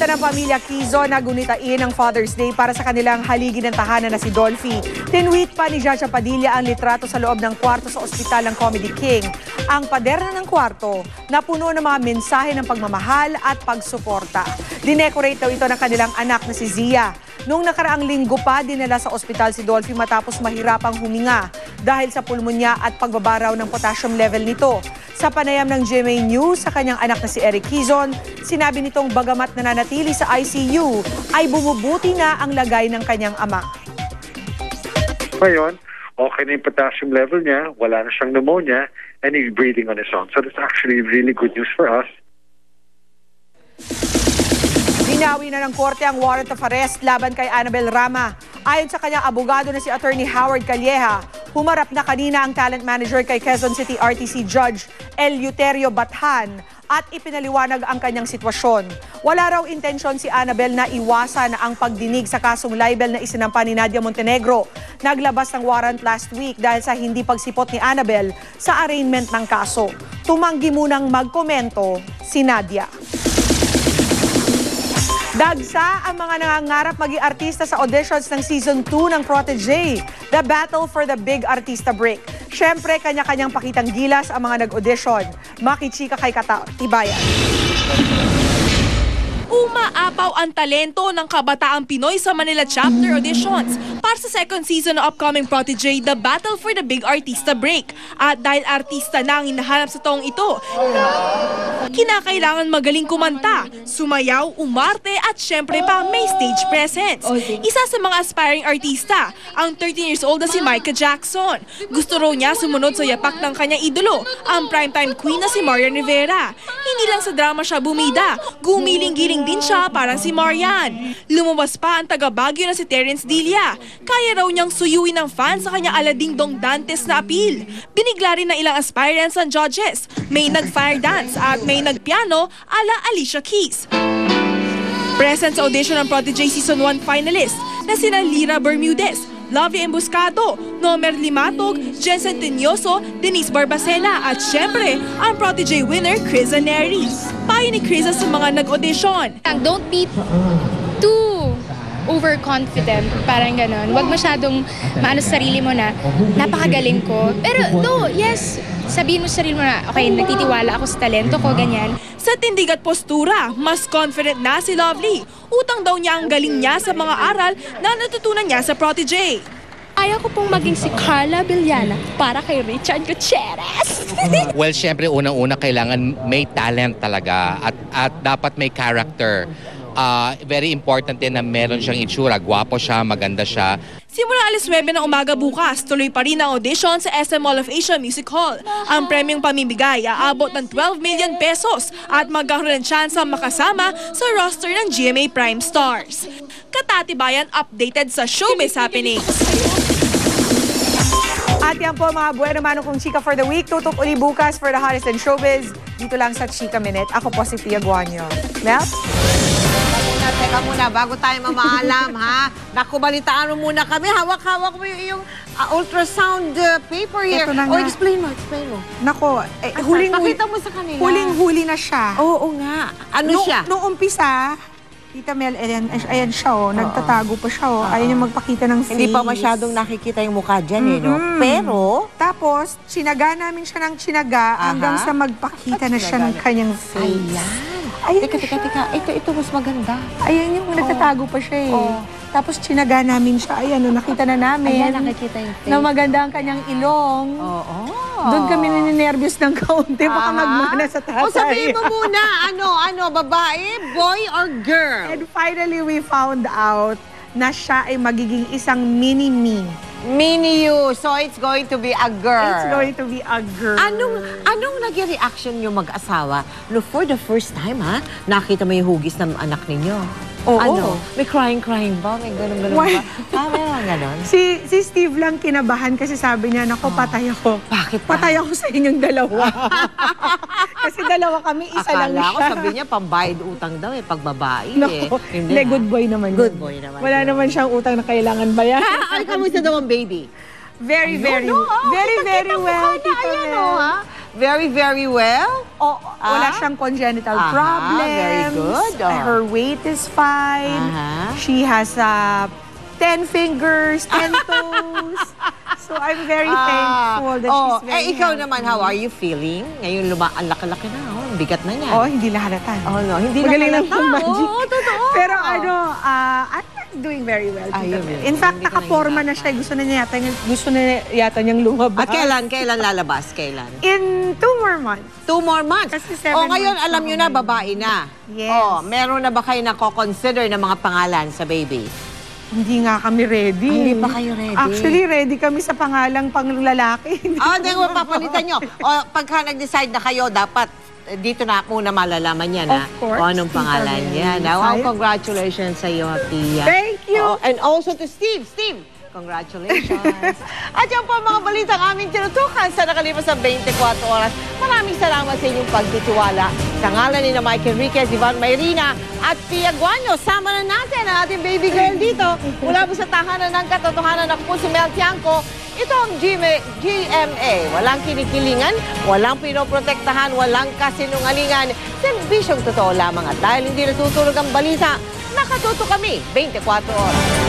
ng pamilya Quezon na gunitain ang Father's Day para sa kanilang haligi ng tahanan na si Dolphy. Tinweet pa ni Jaja Padilla ang litrato sa loob ng kwarto sa ospital ng Comedy King. Ang paderna ng kwarto na puno ng mga mensahe ng pagmamahal at pagsuporta. Dinecorate daw ito ng kanilang anak na si Zia. Noong nakaraang linggo pa, dinala sa ospital si Dolphy matapos mahirapang huminga dahil sa pulmonya at pagbaba raw ng potassium level nito. Sa panayam ng GMA News sa kanyang anak na si Eric Quezon, sinabi nitong bagamat nananatili sa ICU, ay bumubuti na ang lagay ng kanyang ama. Ngayon, okay na yung potassium level niya, wala na siyang pneumonia, and he's breathing on his own. So that's actually really good news for us. Binawi na ng korte ang warrant of arrest laban kay Annabel Rama. Ayon sa kanyang abogado na si Attorney Howard Calleja, humarap na kanina ang talent manager kay Quezon City RTC Judge Eleuterio Bathan at ipinaliwanag ang kanyang sitwasyon. Wala raw intensyon si Annabel na iwasan ang pagdinig sa kasong libel na isinampa ni Nadia Montenegro. Naglabas ng warrant last week dahil sa hindi pagsipot ni Annabel sa arraignment ng kaso. Tumanggi munang magkomento si Nadia. Dagsa ang mga nangangarap maging artista sa auditions ng Season 2 ng Protégé, The Battle for the Big Artista Break. Siyempre, kanya-kanyang pakitang gilas ang mga nag-audition. Makichika kay Katibayan. Umaapaw ang talento ng kabataang Pinoy sa Manila Chapter Auditions para sa second season ng upcoming Protégé, The Battle for the Big Artista Break. At dahil artista na ang hinahanap sa taong ito, kinakailangan magaling kumanta, sumayaw, umarte at syempre pa may stage presence. Isa sa mga aspiring artista, ang 13 years old na si Micah Jackson. Gusto raw niya sumunod sa yapak ng kanyang idolo, ang primetime queen na si Marian Rivera. Hindi lang sa drama siya bumida, gumiling-giling din siya parang si Marian. Lumabas pa ang taga-Baguio na si Terence Dilla. Kaya raw niyang suyuin ng fans sa kanyang alading Dong Dantes na appeal. Binigla rin ng ilang aspirants ang judges. May nag-fire dance at may nagpiano ala Alicia Keys. Present sa audition ng Protégé Season 1 finalist na sina Lira Bermudez, Lovie Embuscado, Nomer Limatog, Jensen Tenyoso, Denise Barbacena at syempre ang Protégé winner Criza Neri. Payo ni Criza sa mga nag-audition. Don't be too overconfident, parang ganon. Huwag masyadong maano sa sarili mo na napakagaling ko. Pero no, yes, sabihin mo sa sarili mo na, okay, nagtitiwala ako sa talento ko, ganyan. Sa tindig at postura, mas confident na si Lovely. Utang daw niya ang galing niya sa mga aral na natutunan niya sa Protégé. Ayaw ko pong maging si Carla Villana para kay Richard Gutierrez. Well, syempre, unang-una kailangan may talent talaga at dapat may character. Very important din na meron siyang itsura. Gwapo siya, maganda siya. Simula alas 9 ng umaga bukas, tuloy pa rin ang audition sa SM Mall of Asia Music Hall. Ang premyong pamimigay aabot ng 12 million pesos at magkakaroon ng tsansa makasama sa roster ng GMA Prime Stars. Katatibayan updated sa Showbiz Happenings. At yan po mga buwan naman kong Chika for the Week. Tutok uli bukas for the hottest in showbiz. Dito lang sa Chika Minute. Ako po si Pia Guanyo. Mel? Teka muna, bago tayo mamaalam, ha? Naku, balitaan mo muna kami. Hawak-hawak mo yung ultrasound paper here. Ito na O, nga. explain mo. Nako, Pakita mo sa kanila. huling-huli na siya. Oo nga. Ano siya? Nung umpisa, Tita Mel, ayan siya, nagtatago pa siya, Ayaw niya magpakita ng face. Hindi pa masyadong nakikita yung mukha dyan, eh, no? Pero, tapos, tsinaga namin siya ng tsinaga hanggang sa magpakita na siya ng kanyang face. ayan. Teka. Ito mas maganda. Ayan yung nagtatago pa siya, Tapos, tsinaga namin siya. Ayan, nakita na namin. Ayan, nakikita yung face. Na maganda ang kanyang ilong. Oo. Doon kami nininervyos ng kaunti. Baka magmana sa tatay. O, sabihin mo muna, ano, babae, boy, or girl? And finally, we found out na siya ay magiging isang mini-me. Mini you. So, it's going to be a girl. It's going to be a girl. Anong naging reaction yung mag-asawa? No, for the first time, ha? Nakita mo yung hugis ng anak ninyo. Oo. May crying ba? May ganun ba? Meron ganon? Si Steve lang kinabahan kasi sabi niya, naku, patay ako. Bakit ba? Patay ako sa inyong dalawa. Kasi dalawa kami, isa lang Akala siya. ko, sabi niya, pambayad utang daw pag babae. Naku, Hindi, good boy naman. Good yun. boy naman. Wala naman siyang utang na kailangan bayan. Ay, kamusta daw ang baby? Very well, Tita Ayan, Mel. ha? very, very well. Wala siyang congenital Aha, problems. very good. Her weight is fine. Aha. She has 10 fingers, 10 toes. So I'm very thankful that she's very ikaw healthy. naman, how are you feeling? Ngayon, ang laki-laki na. Ang bigat na niya. Hindi lahalatan. No, hindi Magaling lang halata. mag-magic. Oo, totoo. Pero I'm doing very well. Tita Mel. In fact, Hindi ka nakaporma na siya. Gusto na yata niyang lumabas. At kailan lalabas? Kailan? In 2 more months. 2 more months. Kasi 7 ngayon, months alam na nyo na, kami. babae na. Yes. Meron na ba kayo na-consider ng mga pangalan sa baby? Hindi nga kami ready. Hindi pa kayo ready? Actually, ready kami sa pangalang panglalaki. Hindi ko papalitan nyo. Pagka nag-decide na kayo, dapat dito na muna malalaman yan, Of course. kung anong pangalan Tita yan. Mel. Wow, congratulations sa iyo, Pia. Thank you. And also to Steve. Steve, congratulations. At yan po ang mga balitang aming tinutukan sa nakalipas sa 24 oras. Maraming salamat sa inyong pagtitiwala. Sa ngalan ni Mike Enriquez, Ivan Mayrina, at Pia Guanyo, sama na natin ang ating baby girl dito. Mula po sa tahanan ng katotohanan, ako po si Mel Tiangco. Ito ang GMA. Walang kinikilingan, walang pinoprotektahan, walang kasinungalingan. Serbisyong totoo lamang at dahil hindi natutulog ang balita, nakatuto kami 24 oras.